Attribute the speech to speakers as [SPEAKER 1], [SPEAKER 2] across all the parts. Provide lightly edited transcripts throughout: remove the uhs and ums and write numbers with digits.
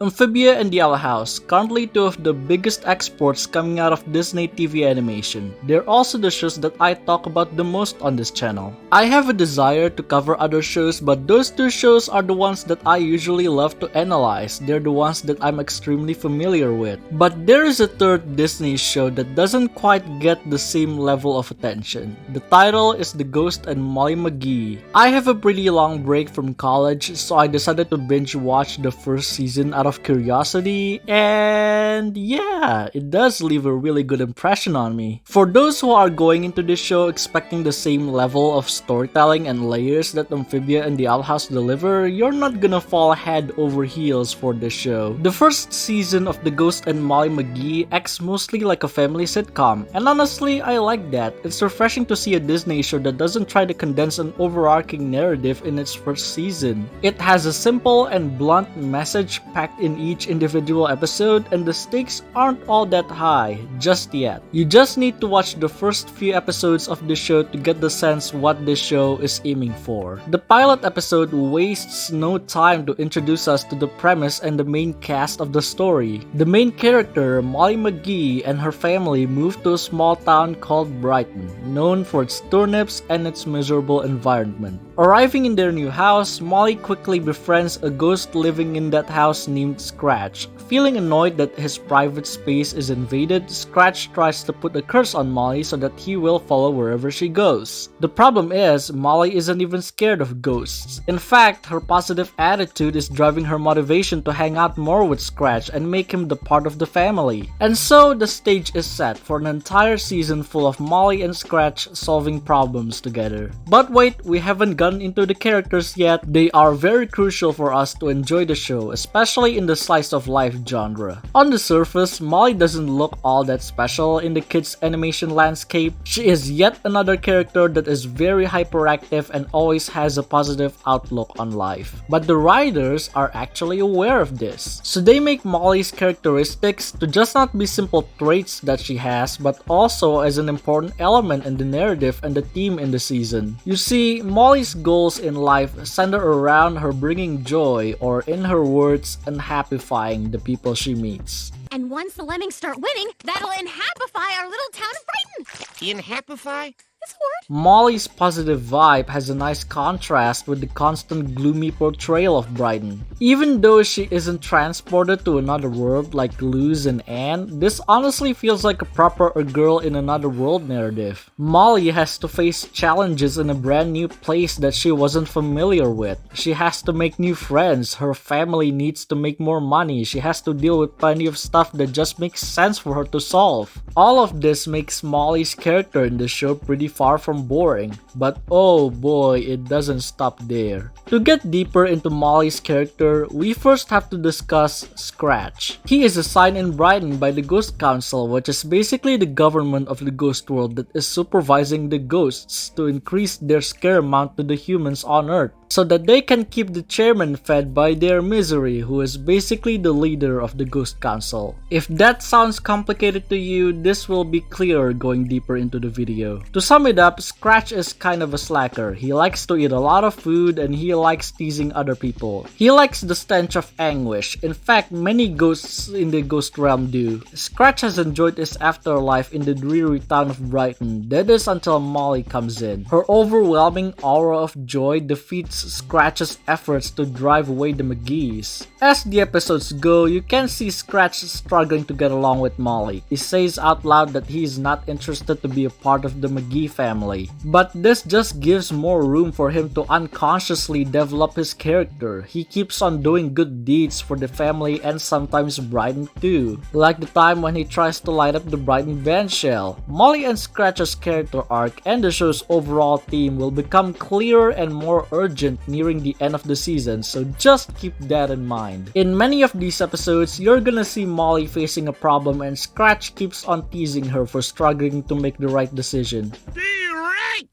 [SPEAKER 1] Amphibia and the Owl House, currently two of the biggest exports coming out of Disney TV animation. They're also the shows that I talk about the most on this channel. I have a desire to cover other shows, but those two shows are the ones that I usually love to analyze. They're the ones that I'm extremely familiar with. But there is a third Disney show that doesn't quite get the same level of attention. The title is The Ghost and Molly McGee. I have a pretty long break from college, so I decided to binge watch the first season out of curiosity, and yeah, it does leave a really good impression on me. For those who are going into this show expecting the same level of storytelling and layers that Amphibia and the Owl House deliver, you're not gonna fall head over heels for this show. The first season of The Ghost and Molly McGee acts mostly like a family sitcom, and honestly, I like that. It's refreshing to see a Disney show that doesn't try to condense an overarching narrative in its first season. It has a simple and blunt message packed in each individual episode, and the stakes aren't all that high just yet. You just need to watch the first few episodes of the show to get the sense what this show is aiming for. The pilot episode wastes no time to introduce us to the premise and the main cast of the story. The main character, Molly McGee, and her family move to a small town called Brighton, known for its turnips and its miserable environment. Arriving in their new house, Molly quickly befriends a ghost living in that house named Scratch. Feeling annoyed that his private space is invaded, Scratch tries to put a curse on Molly so that he will follow wherever she goes. The problem is, Molly isn't even scared of ghosts. In fact, her positive attitude is driving her motivation to hang out more with Scratch and make him the part of the family. And so, the stage is set for an entire season full of Molly and Scratch solving problems together. But wait, we haven't gotten into the characters yet. They are very crucial for us to enjoy the show, especially in the slice of life genre. On the surface, Molly doesn't look all that special in the kids' animation landscape. She is yet another character that is very hyperactive and always has a positive outlook on life. But the writers are actually aware of this. So they make Molly's characteristics to just not be simple traits that she has, but also as an important element in the narrative and the theme in the season. You see, Molly's goals in life center around her bringing joy, or in her words, unhappifying the people she meets.
[SPEAKER 2] And once the lemmings start winning, that'll enhappify our little town of Brighton.
[SPEAKER 3] Enhappify?
[SPEAKER 2] This word?
[SPEAKER 1] Molly's positive vibe has a nice contrast with the constant gloomy portrayal of Brighton. Even though she isn't transported to another world like Luz and Anne, this honestly feels like a proper A Girl in Another World narrative. Molly has to face challenges in a brand new place that she wasn't familiar with. She has to make new friends, her family needs to make more money, she has to deal with plenty of stuff that just makes sense for her to solve. All of this makes Molly's character in the show pretty far from boring, but oh boy, it doesn't stop there. To get deeper into Molly's character, we first have to discuss Scratch. He is assigned in Brighton by the Ghost Council, which is basically the government of the ghost world that is supervising the ghosts to increase their scare amount to the humans on Earth, so that they can keep the chairman fed by their misery, who is basically the leader of the Ghost Council. If that sounds complicated to you, this will be clearer going deeper into the video. To sum it up, Scratch is kind of a slacker. He likes to eat a lot of food and he likes teasing other people. He likes the stench of anguish. In fact, many ghosts in the ghost realm do. Scratch has enjoyed his afterlife in the dreary town of Brighton. That is until Molly comes in. Her overwhelming aura of joy defeats Scratch's efforts to drive away the McGees. As the episodes go, you can see Scratch struggling to get along with Molly. He says out loud that he is not interested to be a part of the McGee family. But this just gives more room for him to unconsciously develop his character. He keeps on doing good deeds for the family and sometimes Brighton too. Like the time when he tries to light up the Brighton band shell. Molly and Scratch's character arc and the show's overall theme will become clearer and more urgent nearing the end of the season, so just keep that in mind. In many of these episodes, you're gonna see Molly facing a problem and Scratch keeps on teasing her for struggling to make the right decision.
[SPEAKER 3] Right!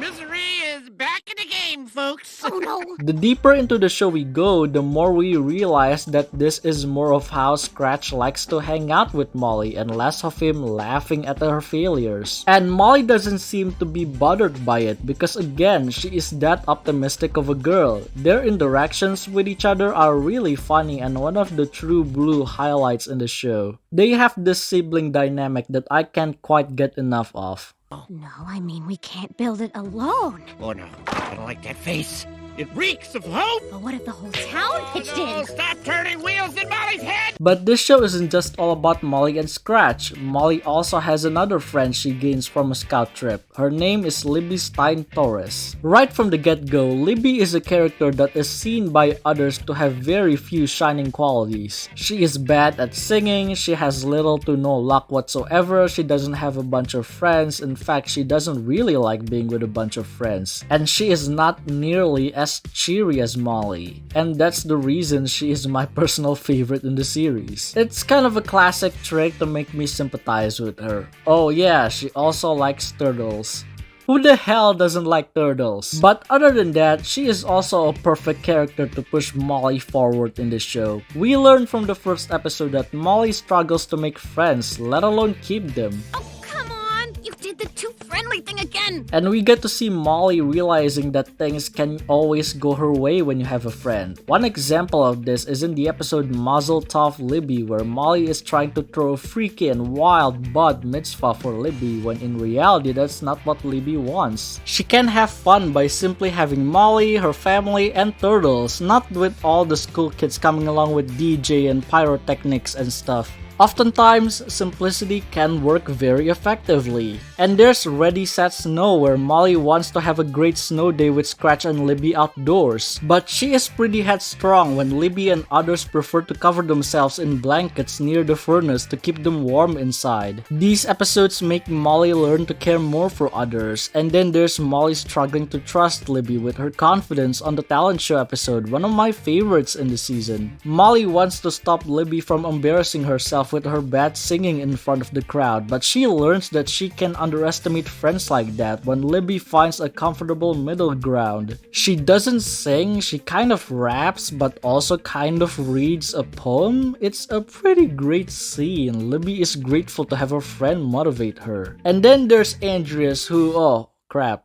[SPEAKER 3] Misery is back in the game, folks.
[SPEAKER 2] Oh no!
[SPEAKER 1] The deeper into the show we go, the more we realize that this is more of how Scratch likes to hang out with Molly and less of him laughing at her failures. And Molly doesn't seem to be bothered by it because again, she is that optimistic of a girl. Their interactions with each other are really funny and one of the true blue highlights in the show. They have this sibling dynamic that I can't quite get enough of.
[SPEAKER 2] No, I mean we can't build it alone.
[SPEAKER 3] Oh no, I don't like that face. It reeks of hope.
[SPEAKER 2] But what if the whole town pitched
[SPEAKER 3] No,
[SPEAKER 2] in?
[SPEAKER 3] stop turning wheels in Molly's head.
[SPEAKER 1] But this show isn't just all about Molly and Scratch. Molly also has another friend she gains from a scout trip. Her name is Libby Stein Torres. Right from the get-go, Libby is a character that is seen by others to have very few shining qualities. She is bad at singing, she has little to no luck whatsoever, she doesn't have a bunch of friends, in fact she doesn't really like being with a bunch of friends. And she is not nearly as cheery as Molly, and that's the reason she is my personal favorite in the series. It's kind of a classic trick to make me sympathize with her. Oh yeah, she also likes turtles. Who the hell doesn't like turtles? But other than that, she is also a perfect character to push Molly forward in the show. We learned from the first episode that Molly struggles to make friends, let alone keep them.
[SPEAKER 2] Oh, come on! You did the too friendly thing again!
[SPEAKER 1] And we get to see Molly realizing that things can always go her way when you have a friend. One example of this is in the episode Mazel Tov Libby, where Molly is trying to throw a freaky and wild bud mitzvah for Libby, when in reality that's not what Libby wants. She can have fun by simply having Molly, her family, and turtles, not with all the school kids coming along with DJ and pyrotechnics and stuff. Oftentimes, simplicity can work very effectively. And there's Ready Set Snow, where Molly wants to have a great snow day with Scratch and Libby outdoors. But she is pretty headstrong when Libby and others prefer to cover themselves in blankets near the furnace to keep them warm inside. These episodes make Molly learn to care more for others. And then there's Molly struggling to trust Libby with her confidence on the talent show episode, one of my favorites in the season. Molly wants to stop Libby from embarrassing herself with her bad singing in front of the crowd, but she learns that she can underestimate friends like that when Libby finds a comfortable middle ground. She doesn't sing, she kind of raps, but also kind of reads a poem. It's a pretty great scene. Libby is grateful to have her friend motivate her. And then there's Andreas who, oh crap.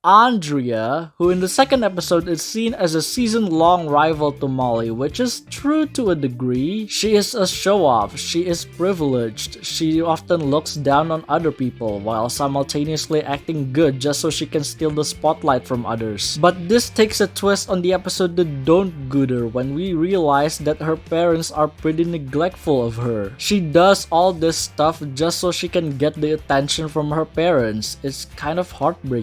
[SPEAKER 1] Andrea, who in the second episode is seen as a season-long rival to Molly, which is true to a degree. She is a show-off, she is privileged, she often looks down on other people while simultaneously acting good just so she can steal the spotlight from others. But this takes a twist on the episode The Don't Gooder when we realize that her parents are pretty neglectful of her. She does all this stuff just so she can get the attention from her parents. It's kind of heartbreaking.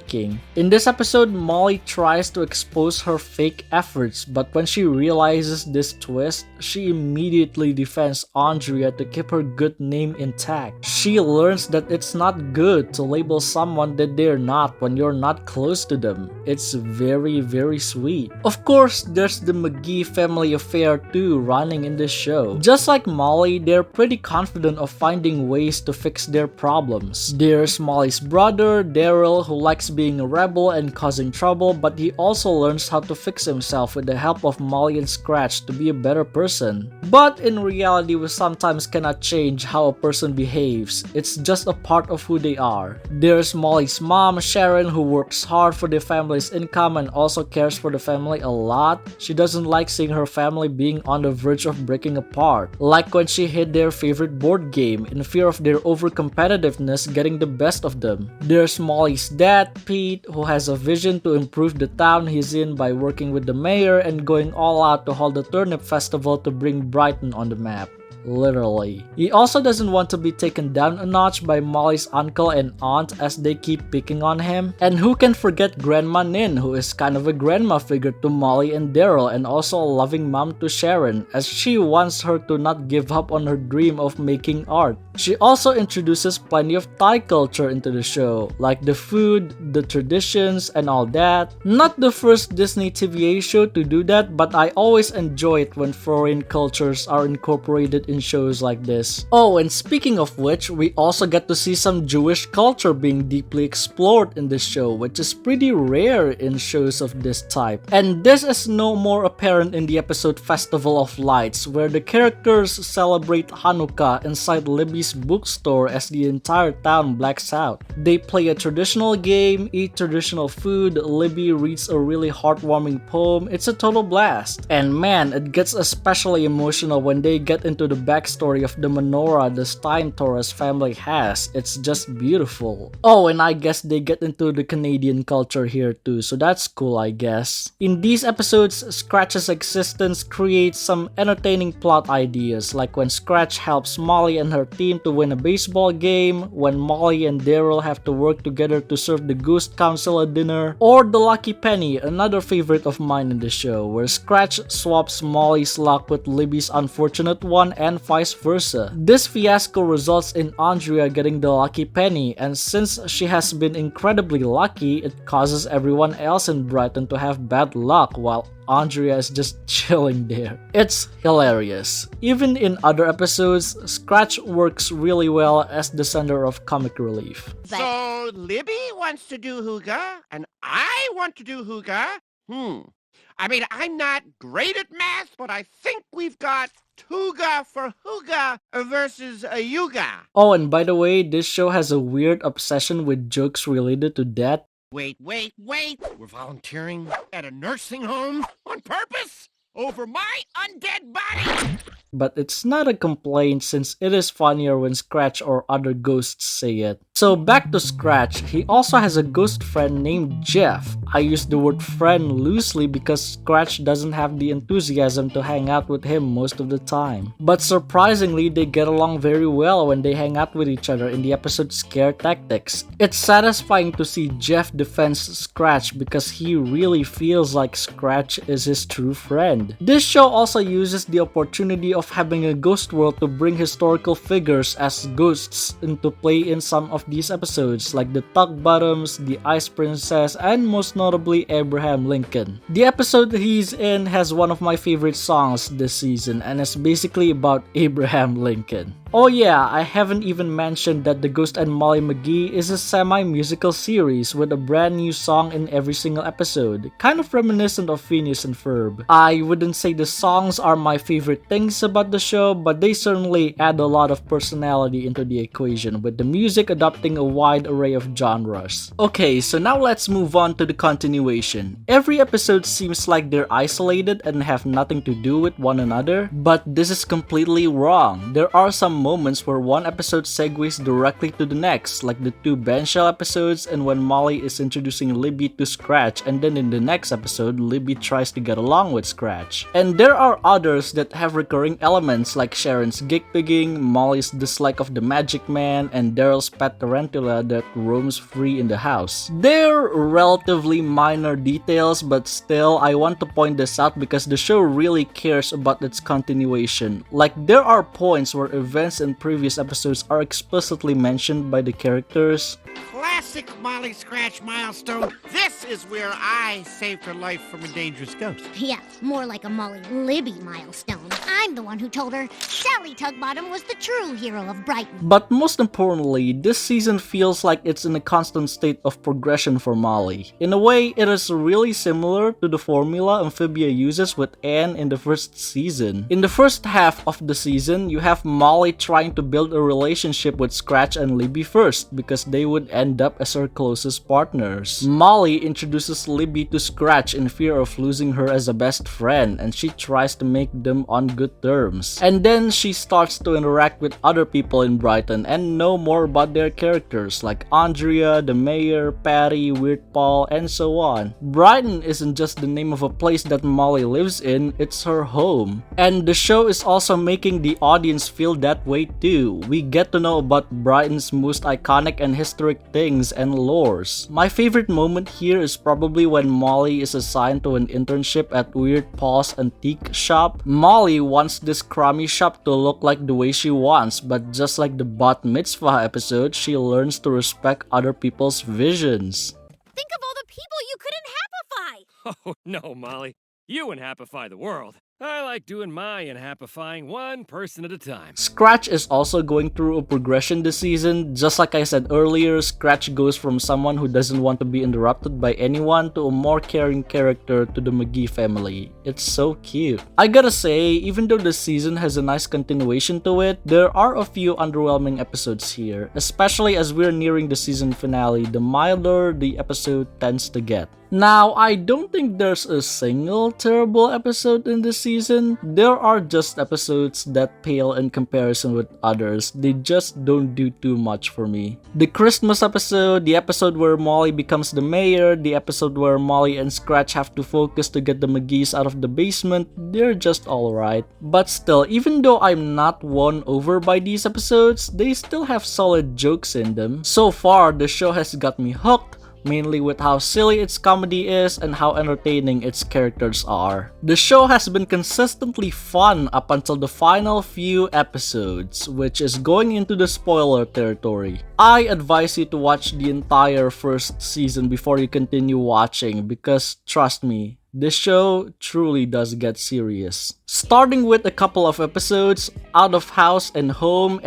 [SPEAKER 1] In this episode, Molly tries to expose her fake efforts, but when she realizes this twist, she immediately defends Andrea to keep her good name intact. She learns that it's not good to label someone that they're not when you're not close to them. It's very, very sweet. Of course, there's the McGee family affair too running in this show. Just like Molly, they're pretty confident of finding ways to fix their problems. There's Molly's brother, Daryl, who likes being a rebel and causing trouble, but he also learns how to fix himself with the help of Molly and Scratch to be a better person. But in reality, we sometimes cannot change how a person behaves. It's just a part of who they are. There's Molly's mom, Sharon, who works hard for the family's income and also cares for the family a lot. She doesn't like seeing her family being on the verge of breaking apart, like when she hid their favorite board game in fear of their over-competitiveness getting the best of them. There's Molly's dad, Pete, who has a vision to improve the town he's in by working with the mayor and going all out to hold the turnip festival to bring Brighton on the map. Literally. He also doesn't want to be taken down a notch by Molly's uncle and aunt as they keep picking on him. And who can forget Grandma Nin, who is kind of a grandma figure to Molly and Daryl and also a loving mom to Sharon, as she wants her to not give up on her dream of making art. She also introduces plenty of Thai culture into the show, like the food, the traditions, and all that. Not the first Disney TVA show to do that, but I always enjoy it when foreign cultures are incorporated in in shows like this. Oh, and speaking of which, we also get to see some Jewish culture being deeply explored in this show, which is pretty rare in shows of this type. And this is no more apparent in the episode Festival of Lights, where the characters celebrate Hanukkah inside Libby's bookstore as the entire town blacks out. They play a traditional game, eat traditional food, Libby reads a really heartwarming poem. It's a total blast. And man, it gets especially emotional when they get into the backstory of the menorah the Stein-Torres family has. It's just beautiful. Oh, and I guess they get into the Canadian culture here too, so that's cool, I guess. In these episodes, Scratch's existence creates some entertaining plot ideas, like when Scratch helps Molly and her team to win a baseball game, when Molly and Daryl have to work together to serve the Ghost Council a dinner, or the Lucky Penny, another favorite of mine in the show, where Scratch swaps Molly's luck with Libby's unfortunate one and vice versa. This fiasco results in Andrea getting the Lucky Penny, and since she has been incredibly lucky, it causes everyone else in Brighton to have bad luck while Andrea is just chilling there. It's hilarious. Even in other episodes, Scratch works really well as the center of comic relief.
[SPEAKER 3] So Libby wants to do hygge, and I want to do hygge? I mean, I'm not great at math, but I think we've got Tuga for hygge versus a yuga.
[SPEAKER 1] Oh, and by the way, this show has a weird obsession with jokes related to death.
[SPEAKER 3] Wait. We're volunteering at a nursing home on purpose? Over my undead body?
[SPEAKER 1] But it's not a complaint since it is funnier when Scratch or other ghosts say it. So back to Scratch, he also has a ghost friend named Jeff. I use the word friend loosely because Scratch doesn't have the enthusiasm to hang out with him most of the time. But surprisingly, they get along very well when they hang out with each other in the episode Scare Tactics. It's satisfying to see Jeff defend Scratch because he really feels like Scratch is his true friend. This show also uses the opportunity of having a ghost world to bring historical figures as ghosts into play in some of these episodes, like the Tug Bottoms, the Ice Princess, and most notably Abraham Lincoln. The episode he's in has one of my favorite songs this season, and it's basically about Abraham Lincoln. Oh yeah, I haven't even mentioned that The Ghost and Molly McGee is a semi-musical series with a brand new song in every single episode, kind of reminiscent of Phineas and Ferb. I wouldn't say the songs are my favorite things about the show, but they certainly add a lot of personality into the equation, with the music adopting a wide array of genres. Okay, so now let's move on to the continuation. Every episode seems like they're isolated and have nothing to do with one another, but this is completely wrong. There are some moments where one episode segues directly to the next, like the two Benshell episodes and when Molly is introducing Libby to Scratch, and then in the next episode, Libby tries to get along with Scratch. And there are others that have recurring elements like Sharon's gig-pigging, Molly's dislike of the Magic Man, and Daryl's pet tarantula that roams free in the house. They're relatively minor details, but still, I want to point this out because the show really cares about its continuation. Like, there are points where events in previous episodes are explicitly mentioned by the characters.
[SPEAKER 3] Classic Molly Scratch milestone. This is where I saved her life from a dangerous ghost.
[SPEAKER 2] Yeah, more like a Molly Libby milestone. I'm the one who told her Sally Tugbottom was the true hero of Brighton.
[SPEAKER 1] But most importantly, this season feels like it's in a constant state of progression for Molly. In a way, it is really similar to the formula Amphibia uses with Anne in the first season. In the first half of the season, you have Molly trying to build a relationship with Scratch and Libby first, because they would end up as her closest partners. Molly introduces Libby to Scratch in fear of losing her as a best friend, and she tries to make them on good terms. And then she starts to interact with other people in Brighton and know more about their characters like Andrea, the mayor, Patty, Weird Paul, and so on. Brighton isn't just the name of a place that Molly lives in, it's her home. And the show is also making the audience feel that way too. We get to know about Brighton's most iconic and historic things and lores. My favorite moment here is probably when Molly is assigned to an internship at Weird Paul's antique shop. Molly wants this crummy shop to look like the way she wants, but just like the Bat Mitzvah episode, she learns to respect other people's visions.
[SPEAKER 2] Think of all the people you could inhabify!
[SPEAKER 4] Oh, no, Molly. You inhabify the world. I like doing my and happifying one person at a time.
[SPEAKER 1] Scratch is also going through a progression this season. Just like I said earlier, Scratch goes from someone who doesn't want to be interrupted by anyone to a more caring character to the McGee family. It's so cute. I gotta say, even though this season has a nice continuation to it, there are a few underwhelming episodes here, especially as we're nearing the season finale. The milder the episode tends to get. Now, I don't think there's a single terrible episode in this season. There are just episodes that pale in comparison with others. They just don't do too much for me. The Christmas episode, the episode where Molly becomes the mayor, the episode where Molly and Scratch have to focus to get the McGees out of the basement, they're just alright. But still, even though I'm not won over by these episodes, they still have solid jokes in them. So far, the show has got me hooked, mainly with how silly its comedy is and how entertaining its characters are. The show has been consistently fun up until the final few episodes, which is going into the spoiler territory. I advise you to watch the entire first season before you continue watching because, trust me, this show truly does get serious. Starting with a couple of episodes, Out of House and Home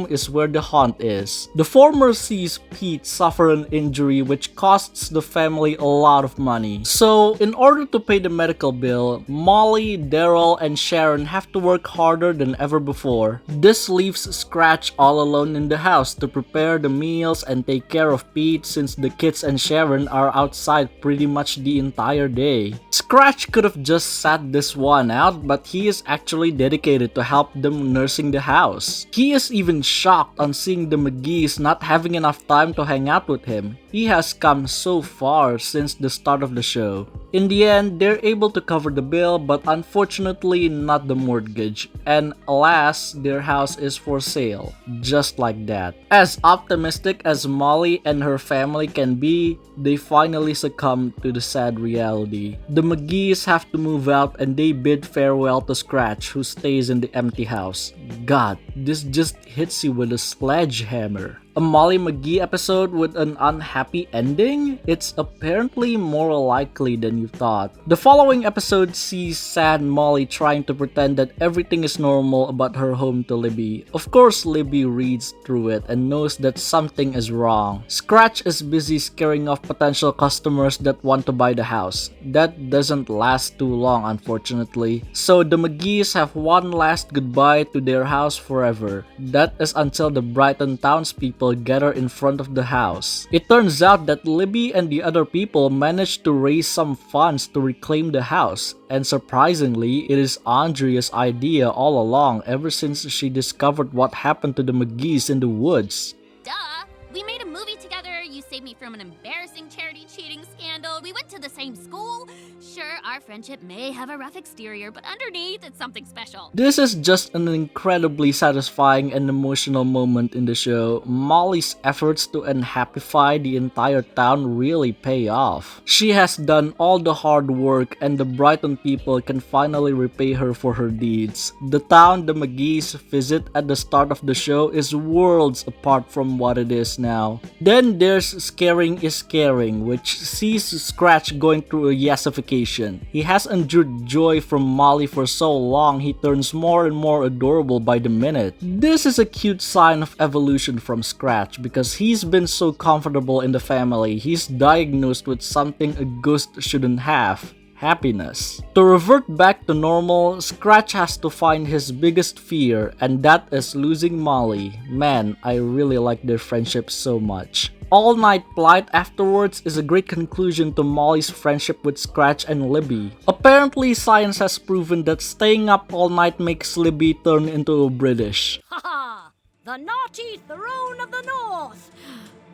[SPEAKER 1] is where the haunt is. The former sees Pete suffer an injury which costs the family a lot of money. So, in order to pay the medical bill, Molly, Daryl, and Sharon have to work harder than ever before. This leaves Scratch all alone in the house to prepare the meals and take care of Pete since the kids and Sharon are outside pretty much the entire day. Scratch could have just sat this one out, but he is actually dedicated to help them nursing the house. He is even shocked on seeing the McGees not having enough time to hang out with him. He has come so far since the start of the show. In the end, they're able to cover the bill, but unfortunately not the mortgage. And alas, their house is for sale. Just like that. As optimistic as Molly and her family can be, they finally succumb to the sad reality. The McGees have to move out and they bid farewell to Scratch, who stays in the empty house. God, this just hits you with a sledgehammer. A Molly McGee episode with an unhappy ending? It's apparently more likely than you thought. The following episode sees sad Molly trying to pretend that everything is normal about her home to Libby. Of course, Libby reads through it and knows that something is wrong. Scratch is busy scaring off potential customers that want to buy the house. That doesn't last too long, unfortunately. So the McGees have one last goodbye to their house forever. That is until the Brighton townspeople gather in front of the house. It turns out that Libby and the other people managed to raise some funds to reclaim the house, and surprisingly, it is Andrea's idea all along ever since she discovered what happened to the McGees in the woods.
[SPEAKER 5] Duh! We made a movie together, you saved me from an embarrassing charity cheating scandal, we went to the same school. Sure, our friendship may have a rough exterior, but underneath it's something special.
[SPEAKER 1] This is just an incredibly satisfying and emotional moment in the show. Molly's efforts to unhappify the entire town really pay off. She has done all the hard work and the Brighton people can finally repay her for her deeds. The town the McGees visit at the start of the show is worlds apart from what it is now. Then there's Scaring is Caring, which sees Scratch going through a yesification. He has endured joy from Molly for so long he turns more and more adorable by the minute. This is a cute sign of evolution from Scratch because he's been so comfortable in the family. He's diagnosed with something a ghost shouldn't have. Happiness. To revert back to normal, Scratch has to find his biggest fear, and that is losing Molly. Man, I really like their friendship so much. All Night Plight afterwards is a great conclusion to Molly's friendship with Scratch and Libby. Apparently, science has proven that staying up all night makes Libby turn into a British.
[SPEAKER 6] Haha! The naughty throne of the North!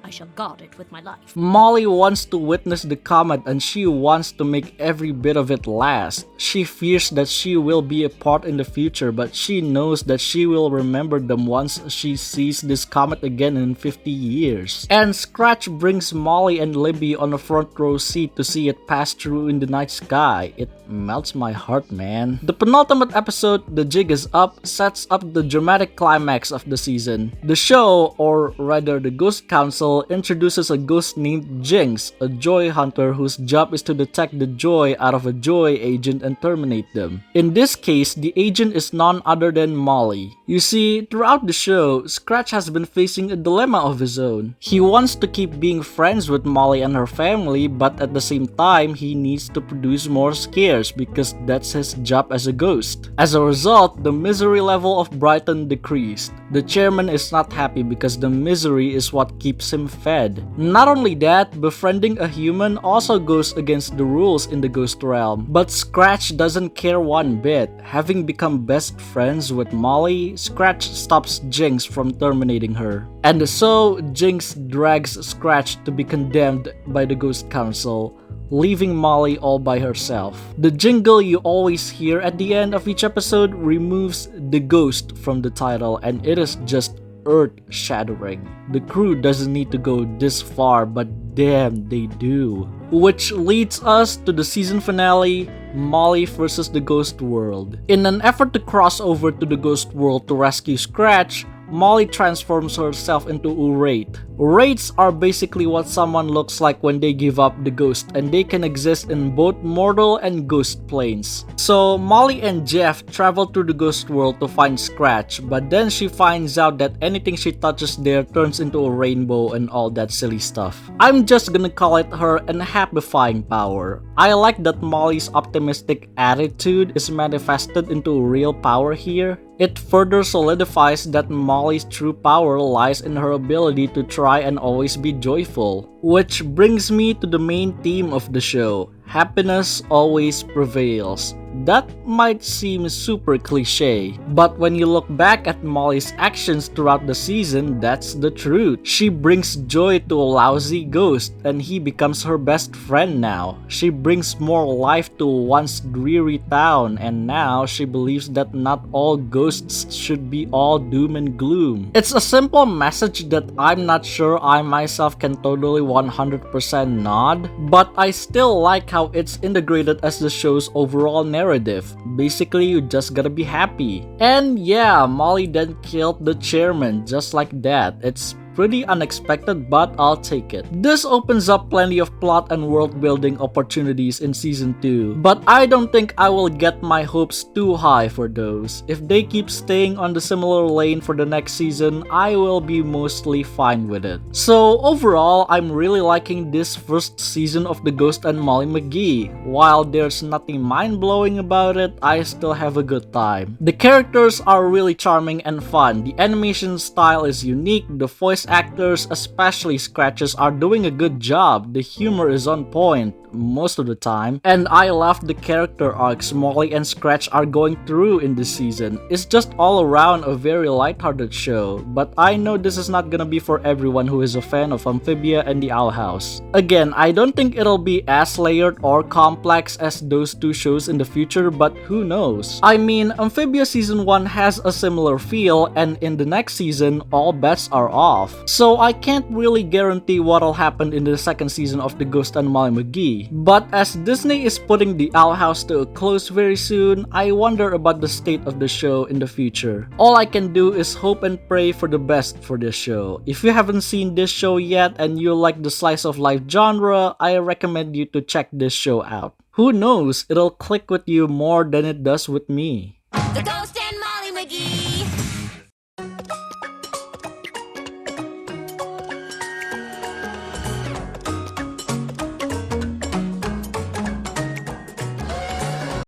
[SPEAKER 6] I shall guard it with my life.
[SPEAKER 1] Molly wants to witness the comet and she wants to make every bit of it last. She fears that she will be a part in the future, but she knows that she will remember them once she sees this comet again in 50 years. And Scratch brings Molly and Libby on a front row seat to see it pass through in the night sky. It melts my heart, man. The penultimate episode, The Jig is Up, sets up the dramatic climax of the season. The show, or rather the Ghost Council, Jingle introduces a ghost named Jinx, a joy hunter whose job is to detect the joy out of a joy agent and terminate them. In this case, the agent is none other than Molly. You see, throughout the show, Scratch has been facing a dilemma of his own. He wants to keep being friends with Molly and her family, but at the same time, he needs to produce more scares because that's his job as a ghost. As a result, the misery level of Brighton decreased. The chairman is not happy because the misery is what keeps him fed. Not only that, befriending a human also goes against the rules in the ghost realm. But Scratch doesn't care one bit. Having become best friends with Molly, Scratch stops Jinx from terminating her. And so, Jinx drags Scratch to be condemned by the Ghost Council, leaving Molly all by herself. The jingle you always hear at the end of each episode removes the ghost from the title, and it is just earth-shattering. The crew doesn't need to go this far, but damn, they do. Which leads us to the season finale, Molly versus the Ghost World. In an effort to cross over to the Ghost World to rescue Scratch, Molly transforms herself into a wraith. Wraiths are basically what someone looks like when they give up the ghost, and they can exist in both mortal and ghost planes. So Molly and Jeff travel through the ghost world to find Scratch, but then she finds out that anything she touches there turns into a rainbow and all that silly stuff. I'm just gonna call it her unhappifying power. I like that Molly's optimistic attitude is manifested into real power here. It further solidifies that Molly's true power lies in her ability to try and always be joyful. Which brings me to the main theme of the show. Happiness always prevails. That might seem super cliche, but when you look back at Molly's actions throughout the season, that's the truth. She brings joy to a lousy ghost, and he becomes her best friend now. She brings more life to a once dreary town, and now she believes that not all ghosts should be all doom and gloom. It's a simple message that I'm not sure I myself can totally 100% nod, but I still like how it's integrated as the show's overall narrative. Basically, you just gotta be happy. And yeah, Molly then killed the chairman just like that. It's pretty unexpected, but I'll take it. This opens up plenty of plot and world building opportunities in season 2, but I don't think I will get my hopes too high for those. If they keep staying on the similar lane for the next season, I will be mostly fine with it. So overall, I'm really liking this first season of The Ghost and Molly McGee. While there's nothing mind-blowing about it, I still have a good time. The characters are really charming and fun. The animation style is unique, the voice actors, especially Scratches, are doing a good job. The humor is on point most of the time, and I love the character arcs Molly and Scratch are going through in this season. It's just all around a very lighthearted show, but I know this is not gonna be for everyone who is a fan of Amphibia and the Owl House. Again, I don't think it'll be as layered or complex as those two shows in the future, but who knows? I mean, Amphibia season 1 has a similar feel, and in the next season, all bets are off. So I can't really guarantee what'll happen in the second season of The Ghost and Molly McGee. But as Disney is putting the Owl House to a close very soon, I wonder about the state of the show in the future. All I can do is hope and pray for the best for this show. If you haven't seen this show yet and you like the slice of life genre, I recommend you to check this show out. Who knows, it'll click with you more than it does with me.
[SPEAKER 6] The ghost